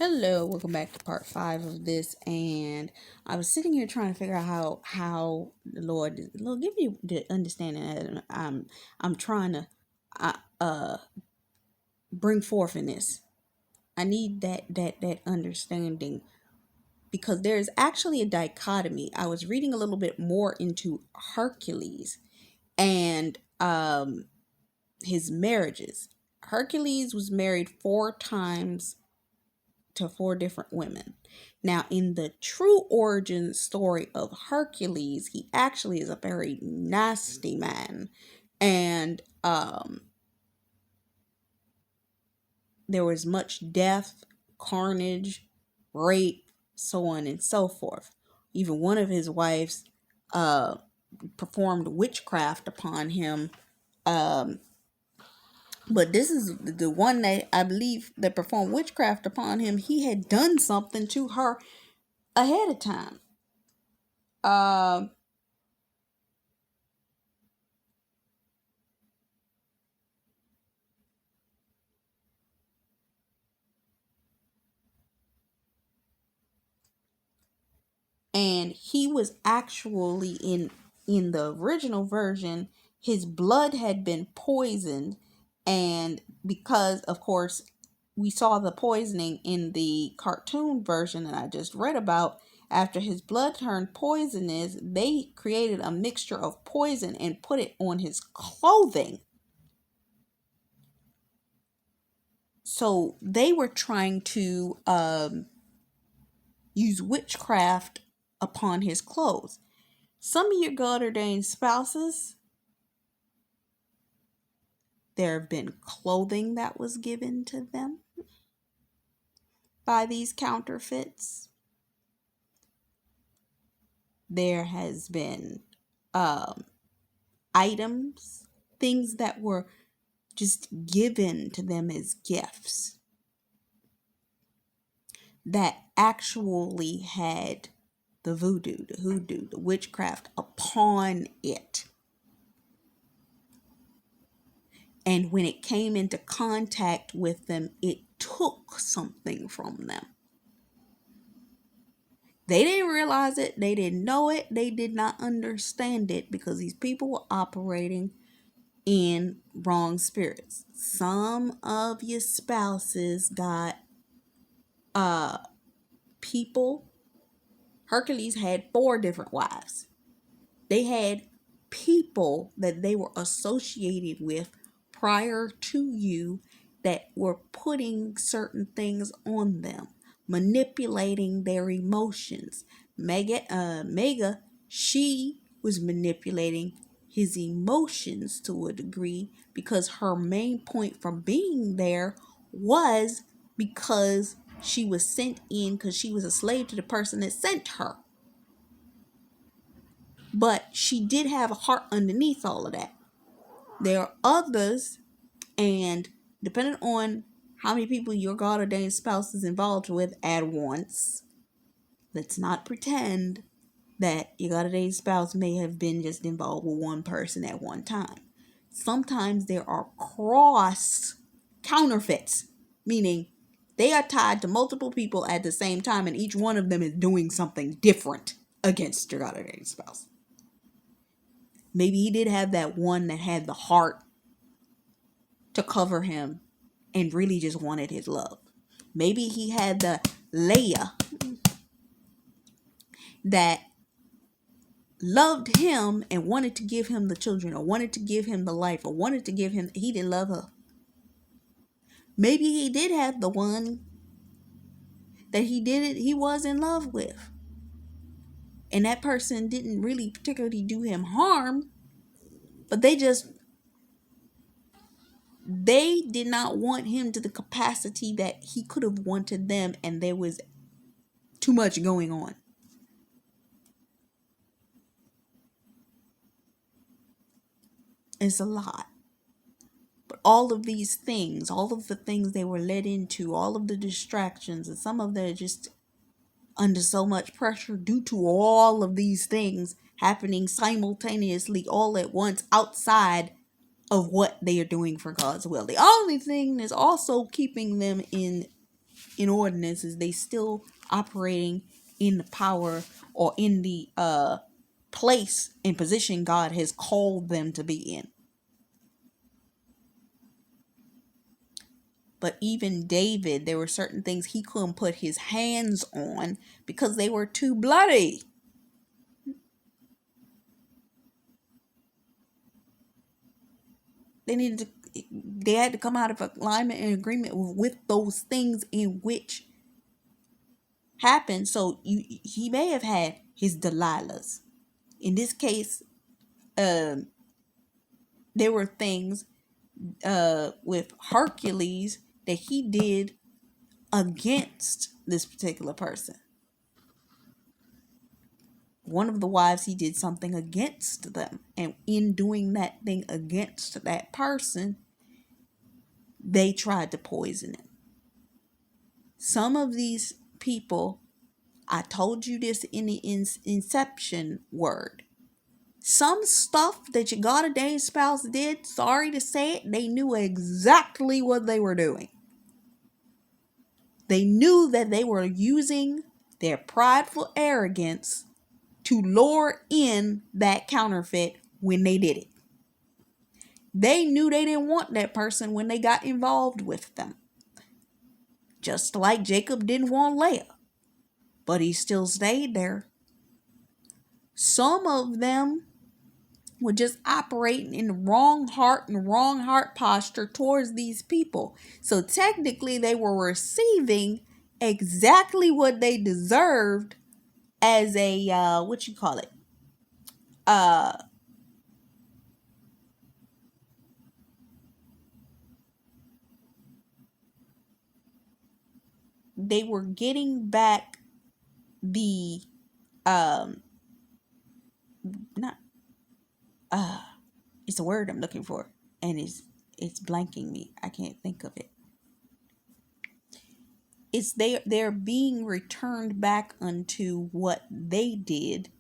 Hello, welcome back to part 5 of this, and I was sitting here trying to figure out how the Lord give me the understanding that I'm trying to uh, uh bring forth in this. I need that understanding because there's actually a dichotomy. I was reading a little bit more into Hercules and his marriages. Hercules was married 4 times to 4 different women. Now, in the true origin story of Hercules, he actually is a very nasty man. And there was much death, carnage, rape, so on and so forth. Even one of his wives uh, performed witchcraft upon him. Um, but this is the one that I believe that performed witchcraft upon him. He had done something to her ahead of time. Um, and he was actually in the original version, his blood had been poisoned, and because of course we saw the poisoning in the cartoon version that I just read about. After his blood turned poisonous, they created a mixture of poison and put it on his clothing. So they were trying to use witchcraft upon his clothes. Some of your God ordained spouses, there have been clothing that was given to them by these counterfeits. There has been um, items, things that were just given to them as gifts that actually had the voodoo, the hoodoo, the witchcraft upon it. And when it came into contact with them, it took something from them. They didn't realize it. They didn't know it. They did not understand it because these people were operating in wrong spirits. Some of your spouses got uh people. Hercules had 4 different wives. They had people that they were associated with prior to you that were putting certain things on them, manipulating their emotions. Mega, she was manipulating his emotions to a degree because her main point for being there was because she was sent in because she was a slave to the person that sent her. But she did have a heart underneath all of that. There are others, and depending on how many people your God ordained spouse is involved with at once, let's not pretend that your God ordained spouse may have been just involved with one person at one time. Sometimes there are cross counterfeits, meaning they are tied to multiple people at the same time, and each one of them is doing something different against your God ordained spouse. Maybe he did have that one that had the heart to cover him and really just wanted his love. Maybe he had the Leia that loved him and wanted to give him the children or wanted to give him the life or wanted to give him, he didn't love her. Maybe he did have the one that he was in love with. And that person didn't really particularly do him harm, but they did not want him to the capacity that he could have wanted them, and there was too much going on. It's a lot. But all of these things, all of the things they were led into, all of the distractions, and some of them are just under so much pressure due to all of these things happening simultaneously all at once outside of what they are doing for God's will. The only thing that's also keeping them in in ordinances, they still operating in the power or in the place and position God has called them to be in. But even David, there were certain things he couldn't put his hands on because they were too bloody. They had to come out of alignment and agreement with those things in which happened. So he may have had his Delilahs. In this case, there were things with Hercules that he did against this particular person. One of the wives, he did something against them, and in doing that thing against that person, they tried to poison him. Some of these people, I told you this in the inception word, some stuff that your God ordained spouse did, sorry to say it, they knew exactly what they were doing. They knew that they were using their prideful arrogance to lure in that counterfeit when they did it. They knew they didn't want that person when they got involved with them. Just like Jacob didn't want Leah, but he still stayed there. Some of them were just operating in the wrong heart and wrong heart posture towards these people. So technically they were receiving exactly what they deserved as a they were getting back the not it's a word I'm looking for, and it's blanking me. I can't think of it. It's they're being returned back unto what they did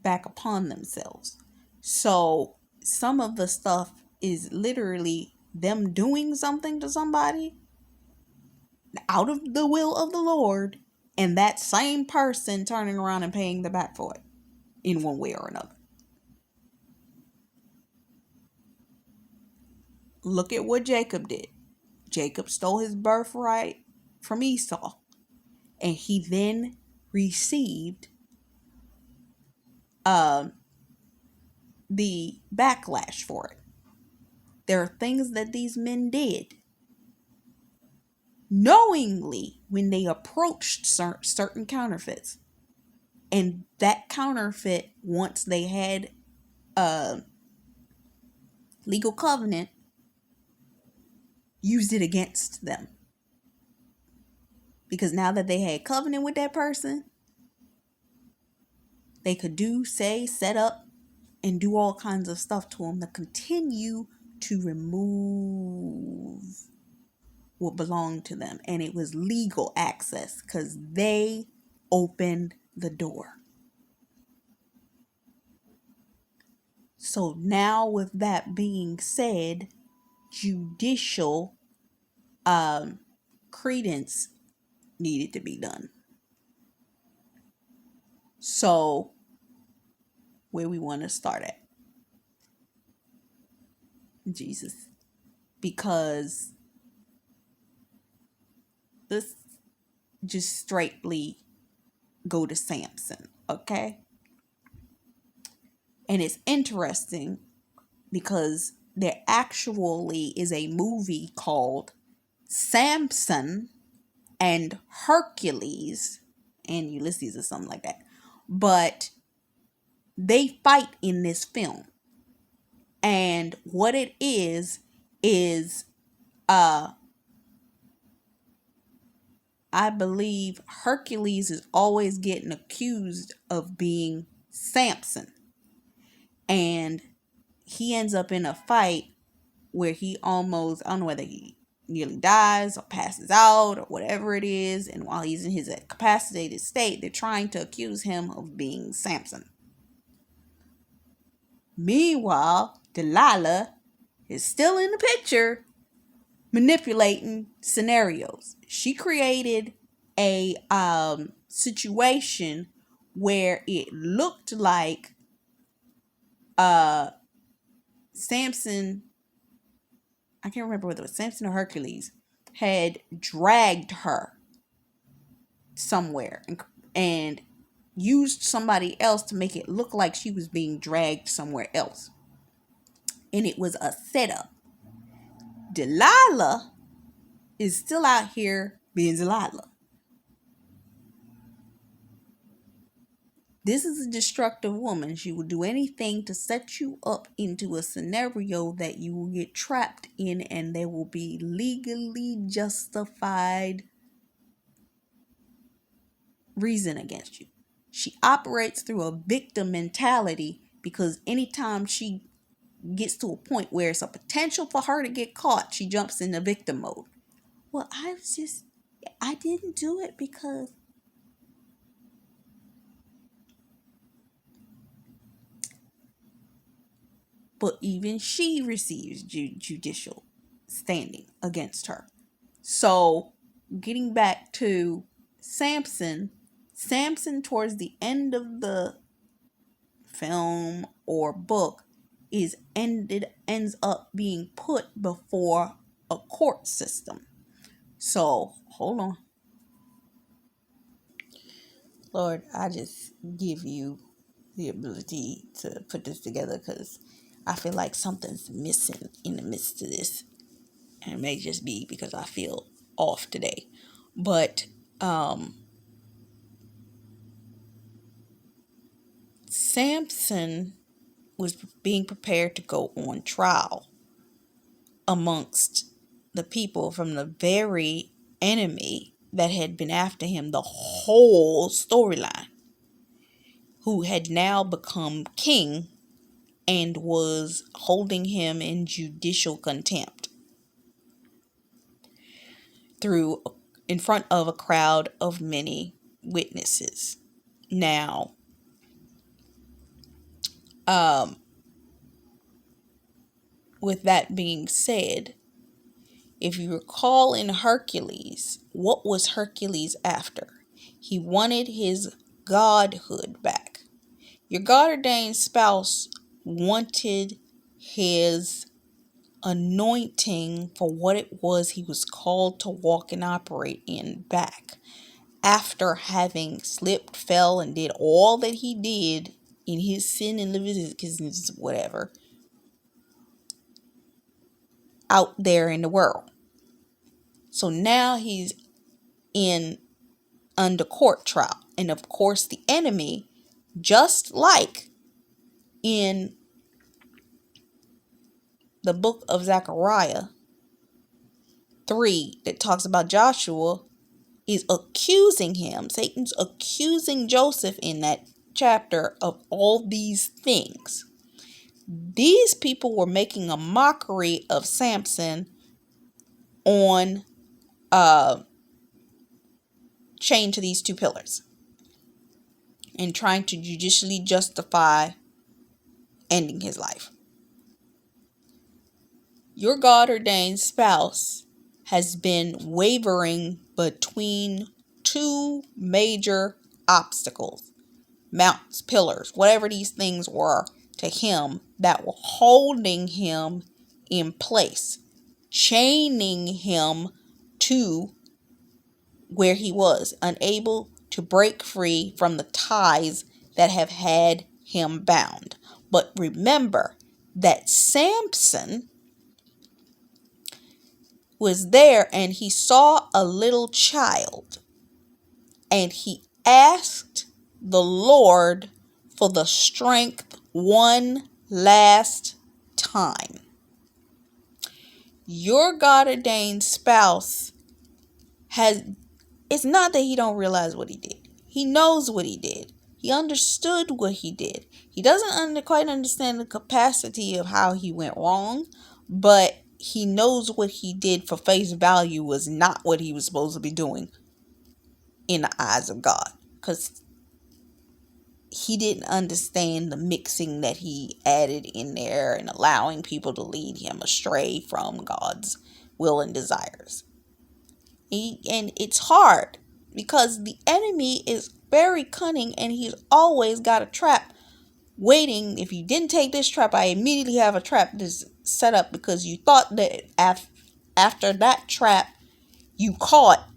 back upon themselves. So some of the stuff is literally them doing something to somebody out of the will of the Lord, and that same person turning around and paying the back for it in one way or another. Look at what Jacob did. Jacob stole his birthright from Esau, and he then received the backlash for it. There are things that these men did knowingly when they approached certain counterfeits, and that counterfeit, once they had a legal covenant, used it against them, because now that they had covenant with that person, they could do, say, set up, and do all kinds of stuff to them to continue to remove what belonged to them. And it was legal access because they opened the door. So now, with that being said, judicial credence needed to be done. So where we want to start at? Jesus. Because let's just straightly go to Samson, okay? And it's interesting because there actually is a movie called Samson and Hercules and Ulysses or something like that. But they fight in this film. And what it is I believe Hercules is always getting accused of being Samson. And he ends up in a fight where he almost, I don't know whether he nearly dies or passes out or whatever it is. And while he's in his incapacitated state, they're trying to accuse him of being Samson. Meanwhile, Delilah is still in the picture, manipulating scenarios. She created a situation where it looked like Samson, I can't remember whether it was Samson or Hercules, had dragged her somewhere and used somebody else to make it look like she was being dragged somewhere else. And it was a setup. Delilah is still out here being Delilah. This is a destructive woman. She will do anything to set you up into a scenario that you will get trapped in, and there will be legally justified reason against you. She operates through a victim mentality because anytime she gets to a point where it's a potential for her to get caught, she jumps into victim mode. Well, I didn't do it because. But even she receives judicial standing against her. So, getting back to Samson towards the end of the film or book ends up being put before a court system. So, hold on. Lord, I just give you the ability to put this together because I feel like something's missing in the midst of this. And it may just be because I feel off today. But Samson was being prepared to go on trial amongst the people from the very enemy that had been after him the whole storyline, who had now become king and was holding him in judicial contempt in front of a crowd of many witnesses. Now, with that being said, if you recall in Hercules, what was Hercules after? He wanted his godhood back. Your God-ordained spouse wanted his anointing for what it was he was called to walk and operate in back. After having slipped, fell, and did all that he did in his sin and Leviticus, whatever, out there in the world. So now he's under court trial. And of course, the enemy, just like in the book of Zechariah 3 that talks about Joshua, is accusing him. Satan's accusing Joseph in that chapter of all these things. These people were making a mockery of Samson on chained to these two pillars and trying to judicially justify ending his life. Your God-ordained spouse has been wavering between two major obstacles, mountains, pillars, whatever these things were to him that were holding him in place, chaining him to where he was, unable to break free from the ties that have had him bound. But remember that Samson was there and he saw a little child and he asked the Lord for the strength one last time. Your God-ordained spouse it's not that he don't realize what he did. He knows what he did. He understood what he did. He doesn't quite understand the capacity of how he went wrong, but he knows what he did for face value was not what he was supposed to be doing in the eyes of God, because he didn't understand the mixing that he added in there and allowing people to lead him astray from God's will and desires. And it's hard because the enemy is very cunning and he's always got a trap waiting. If you didn't take this trap, I immediately have a trap that's set up because you thought that after that trap you caught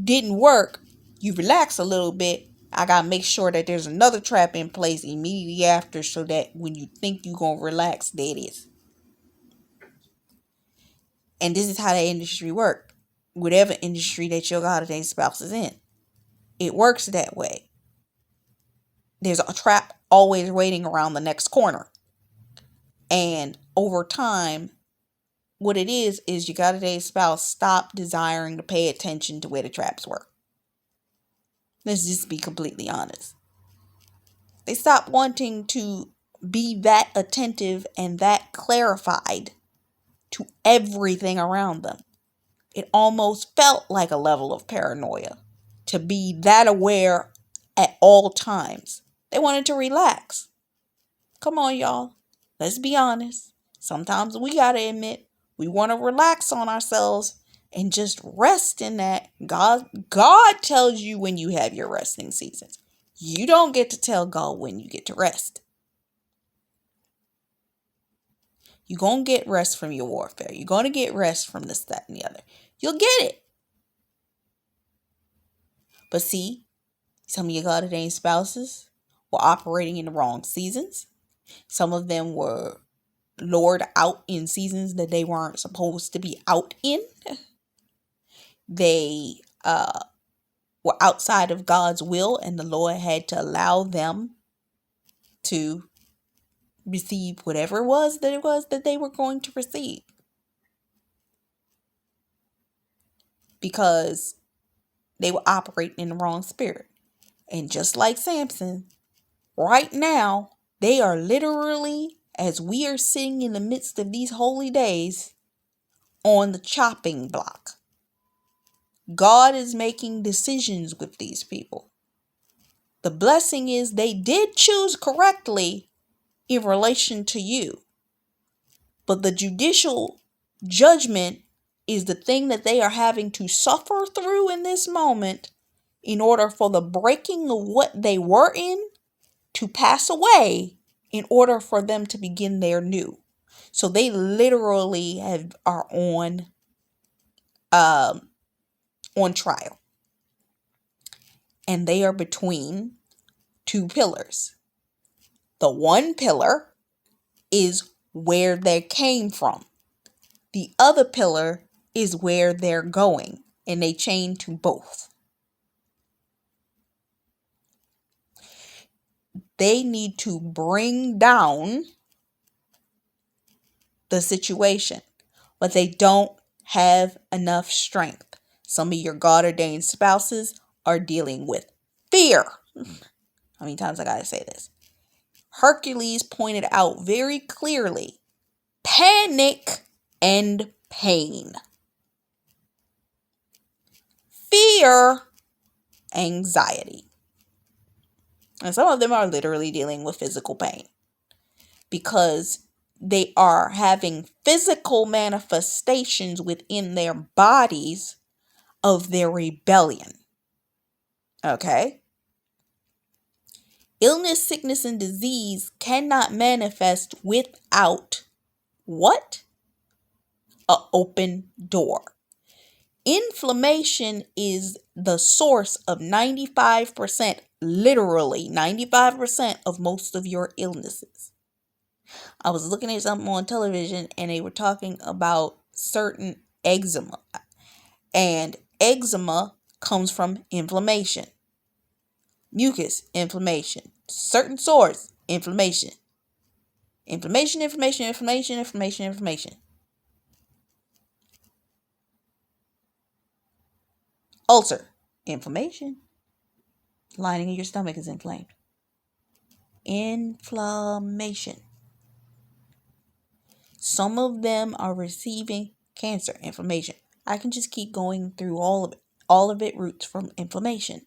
didn't work, you relax a little bit. I gotta make sure that there's another trap in place immediately after so that when you think you're gonna relax, there it is. And this is how the industry works. Whatever industry that your holiday spouse is in, it works that way. There's a trap always waiting around the next corner. And over time, what it is your holiday spouse stop desiring to pay attention to where the traps were. Let's just be completely honest. They stop wanting to be that attentive and that clarified to everything around them. It almost felt like a level of paranoia to be that aware at all times. They wanted to relax. Come on, y'all. Let's be honest. Sometimes we got to admit we want to relax on ourselves and just rest in that. God tells you when you have your resting seasons. You don't get to tell God when you get to rest. You're going to get rest from your warfare. You're going to get rest from this, that, and the other. You'll get it. But see, some of your God ordained spouses were operating in the wrong seasons. Some of them were lured out in seasons that they weren't supposed to be out in. They were outside of God's will, and the Lord had to allow them to receive whatever it was that they were going to receive. Because they were operating in the wrong spirit. And just like Samson, right now, they are literally, as we are sitting in the midst of these holy days, on the chopping block. God is making decisions with these people. The blessing is they did choose correctly in relation to you. But the judicial judgment is the thing that they are having to suffer through in this moment in order for the breaking of what they were in to pass away in order for them to begin their new. So they literally are on trial. And they are between two pillars. The one pillar is where they came from. The other pillar is where they're going, and they chain to both. They need to bring down the situation, but they don't have enough strength. Some of your God-ordained spouses are dealing with fear. How many times I gotta say this? Hercules pointed out very clearly panic and pain. Fear, anxiety. And some of them are literally dealing with physical pain because they are having physical manifestations within their bodies of their rebellion. Okay? Illness, sickness, and disease cannot manifest without what? An open door. Inflammation is the source of 95%, literally 95% of most of your illnesses. I was looking at something on television and they were talking about certain eczema. And eczema comes from inflammation. Mucus, inflammation. Certain sores, inflammation. Inflammation. Ulcer, inflammation. Lining of your stomach is inflamed. Inflammation. Some of them are receiving cancer, inflammation. I can just keep going through all of it. All of it roots from inflammation.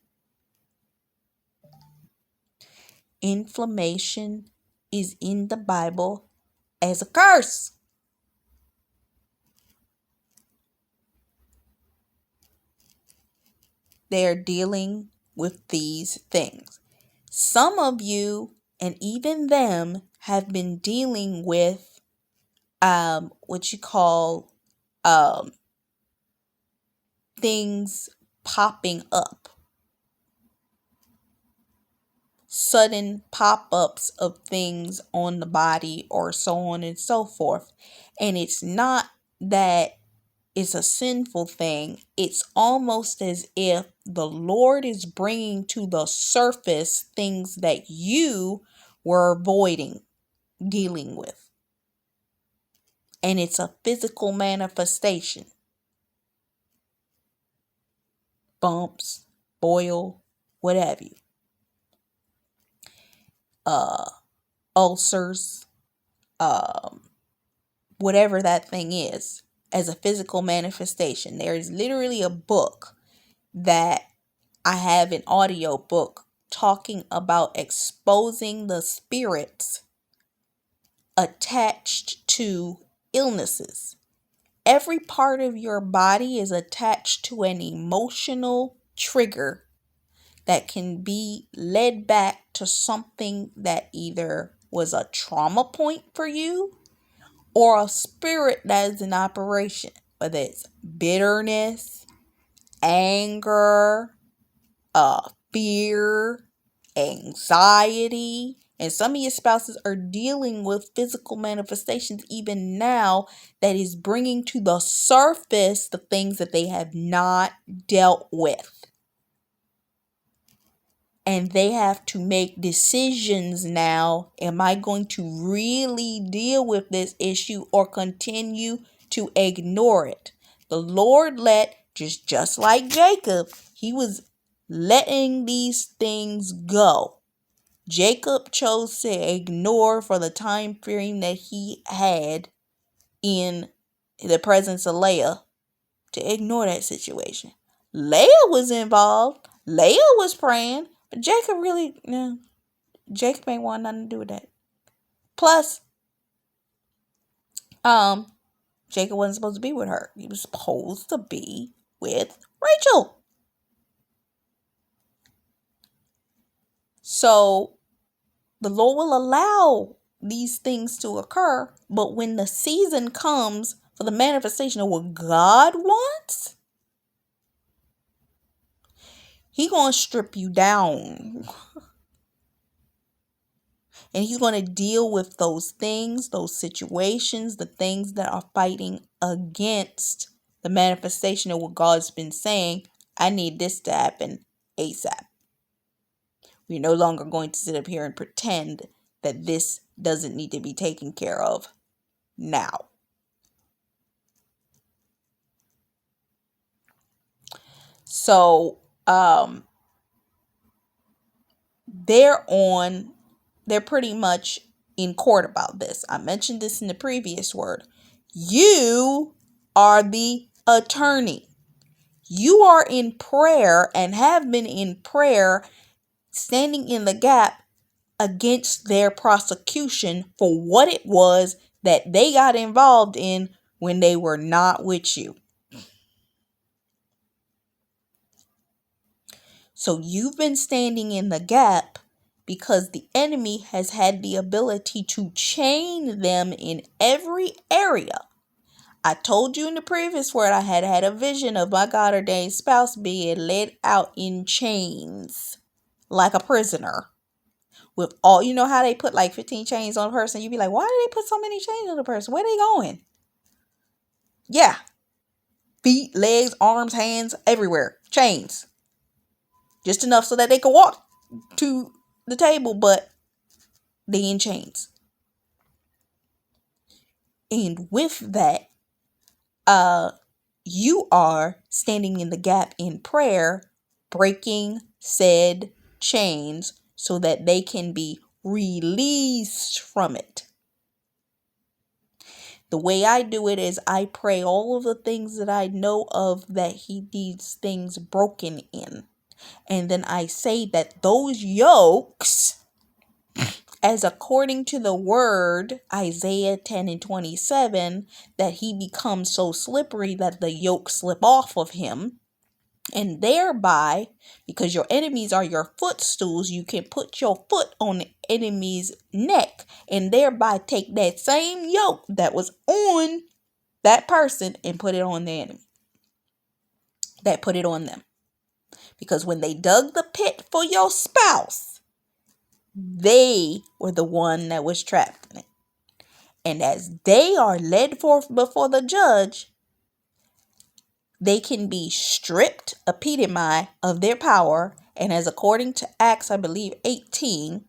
Inflammation is in the Bible as a curse. they're dealing with these things. Some of you, and even them, have been dealing with what you call things popping up. Sudden pop-ups of things on the body or so on and so forth. And it's not that it's a sinful thing. It's almost as if the Lord is bringing to the surface things that you were avoiding dealing with. And it's a physical manifestation. Bumps, boil, what have you. Ulcers, whatever that thing is, as a physical manifestation. There is literally a book that I have, an audio book talking about exposing the spirits attached to illnesses. Every part of your body is attached to an emotional trigger that can be led back to something that either was a trauma point for you or a spirit that is in operation, whether it's bitterness, anger, fear, anxiety. And some of your spouses are dealing with physical manifestations even now that is bringing to the surface the things that they have not dealt with. And they have to make decisions now. Am I going to really deal with this issue or continue to ignore it? The Lord let, just like Jacob, he was letting these things go. Jacob chose to ignore for the time frame that he had in the presence of Leah, to ignore that situation. Leah was involved. Leah was praying. But Jacob really, no. Jacob ain't want nothing to do with that. Plus, Jacob wasn't supposed to be with her. He was supposed to be with Rachel. So, the Lord will allow these things to occur, but when the season comes for the manifestation of what God wants, He gonna strip you down. And He's going to deal with those things, those situations, the things that are fighting against the manifestation of what God's been saying. I need this to happen ASAP. We're no longer going to sit up here and pretend that this doesn't need to be taken care of now. So, they're pretty much in court about this. I mentioned this in the previous word. You are the attorney. You are in prayer and have been in prayer, standing in the gap against their prosecution for what it was that they got involved in when they were not with you. So you've been standing in the gap because the enemy has had the ability to chain them in every area. I told you in the previous word I had a vision of my God ordained spouse being led out in chains like a prisoner. With all, you know how they put like 15 chains on a person? You'd be like, why do they put so many chains on a person? Where are they going? Yeah. Feet, legs, arms, hands, everywhere. Chains. Just enough so that they can walk to the table, but they in chains. And with that, you are standing in the gap in prayer, breaking said chains so that they can be released from it. The way I do it is I pray all of the things that I know of that He needs things broken in. And then I say that those yokes, as according to the word, Isaiah 10 and 27, that he becomes so slippery that the yoke slip off of him. And thereby, because your enemies are your footstools, you can put your foot on the enemy's neck and thereby take that same yoke that was on that person and put it on the enemy. That put it on them. Because when they dug the pit for your spouse, they were the one that was trapped in it. And as they are led forth before the judge, they can be stripped, epitome, of their power. And as according to Acts, I believe 18,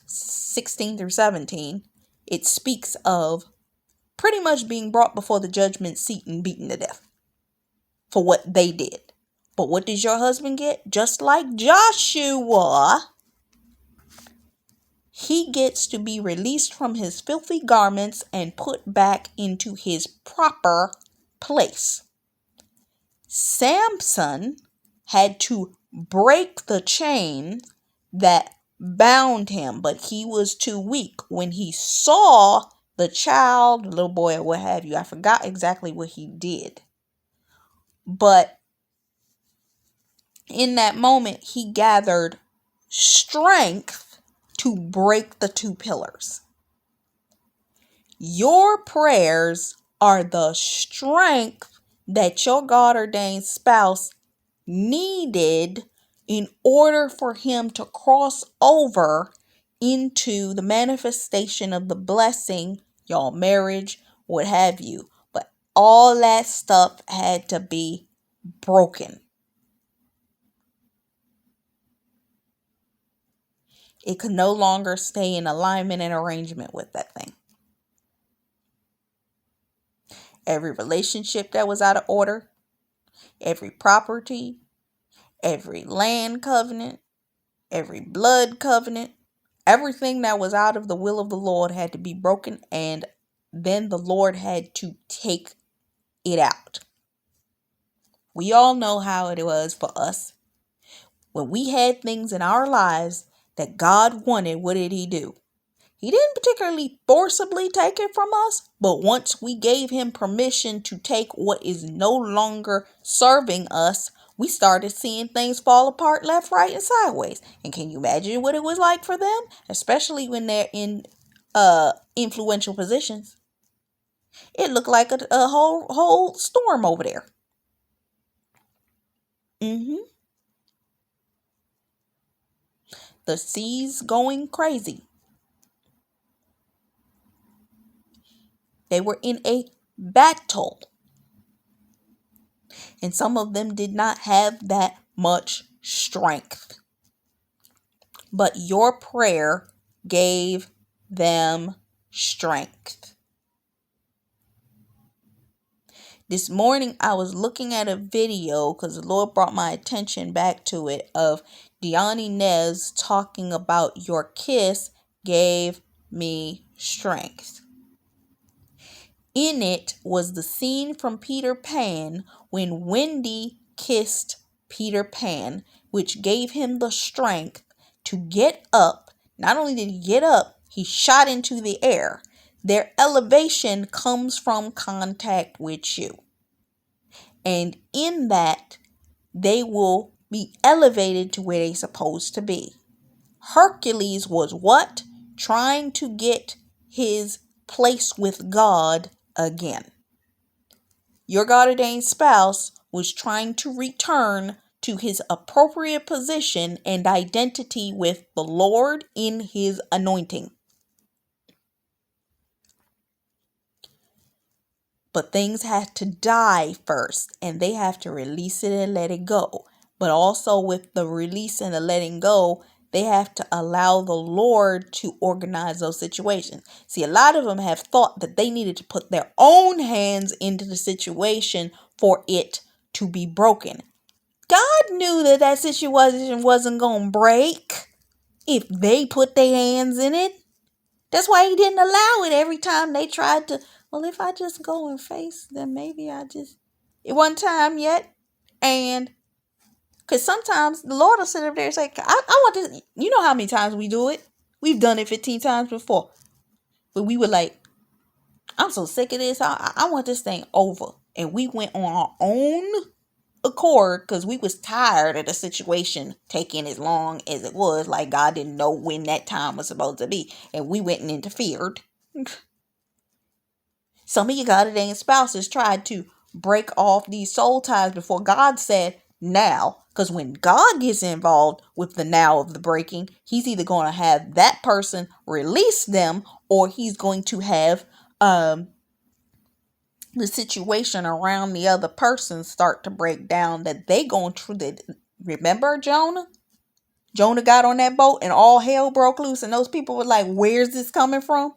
16 through 17, it speaks of pretty much being brought before the judgment seat and beaten to death for what they did. But what does your husband get? Just like Joshua, he gets to be released from his filthy garments and put back into his proper place. Samson had to break the chain that bound him, but he was too weak. When he saw the child, the little boy, or what have you, I forgot exactly what he did. But in that moment, he gathered strength to break the two pillars. Your prayers are the strength that your God-ordained spouse needed in order for him to cross over into the manifestation of the blessing, y'all marriage, what have you. But all that stuff had to be broken. It could no longer stay in alignment and arrangement with that thing. Every relationship that was out of order, every property, every land covenant, every blood covenant, everything that was out of the will of the Lord had to be broken, and then the Lord had to take it out. We all know how it was for us. When we had things in our lives that God wanted, what did he do? He didn't particularly forcibly take it from us, but once we gave him permission to take what is no longer serving us, we started seeing things fall apart left, right, and sideways. And can you imagine what it was like for them? Especially when they're in influential positions. It looked like a whole storm over there. The seas going crazy. They were in a battle. And some of them did not have that much strength. But your prayer gave them strength. This morning I was looking at a video because the Lord brought my attention back to it of Diani Nez talking about your kiss gave me strength. In it was the scene from Peter Pan when Wendy kissed Peter Pan, which gave him the strength to get up. Not only did he get up, he shot into the air. Their elevation comes from contact with you. And in that, they will be elevated to where they're supposed to be. Hercules was what? Trying to get his place with God again. Your God-ordained spouse was trying to return to his appropriate position and identity with the Lord in his anointing. But things have to die first, and they have to release it and let it go. But also with the release and the letting go, they have to allow the Lord to organize those situations. See, a lot of them have thought that they needed to put their own hands into the situation for it to be broken. God knew that that situation wasn't going to break if they put their hands in it. That's why he didn't allow it every time they tried to, well, if I just go and face, then maybe it wasn't time yet. And because sometimes the Lord will sit up there and say, I want this. You know how many times we do it? We've done it 15 times before. But we were like, I'm so sick of this. I want this thing over. And we went on our own accord because we was tired of the situation taking as long as it was. Like God didn't know when that time was supposed to be, and we went and interfered. Some of you goddamn spouses tried to break off these soul ties before God said now. Because when God gets involved with the now of the breaking, he's either going to have that person release them, or he's going to have the situation around the other person start to break down, that they going through the. Remember Jonah? Jonah got on that boat and all hell broke loose, and those people were like, where's this coming from?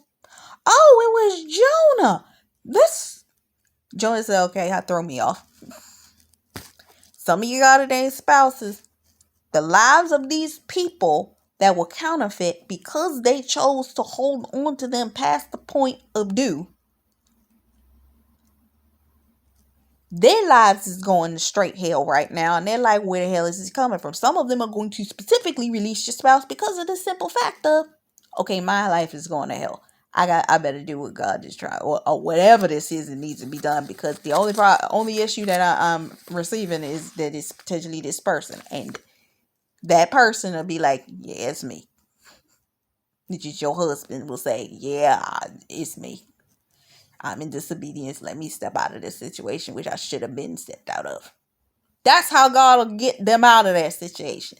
Oh, it was Jonah. This Jonah said, okay, throw me off. Some of you goddamn spouses, the lives of these people that were counterfeit, because they chose to hold on to them past the point of due, their lives is going to straight hell right now. And they're like, where the hell is this coming from? Some of them are going to specifically release your spouse because of the simple fact of, okay, my life is going to hell. I better do what God is trying, or whatever this is that needs to be done, because the only issue that I'm receiving is that it's potentially this person, and that person will be like, yeah, it's me. Which is your husband will say, yeah, it's me. I'm in disobedience. Let me step out of this situation, which I should have been stepped out of. That's how God will get them out of that situation.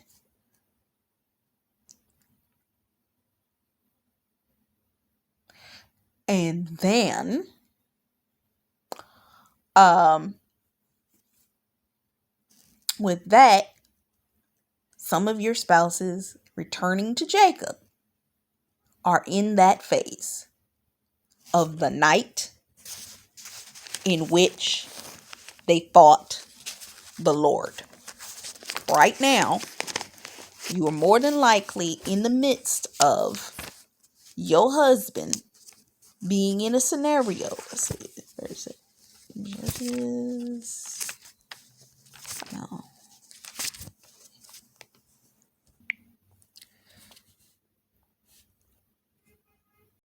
And then, with that, some of your spouses returning to Jacob are in that phase of the night in which they fought the Lord. Right now, you are more than likely in the midst of your husband being in a scenario. Let's see. Where is it? Judges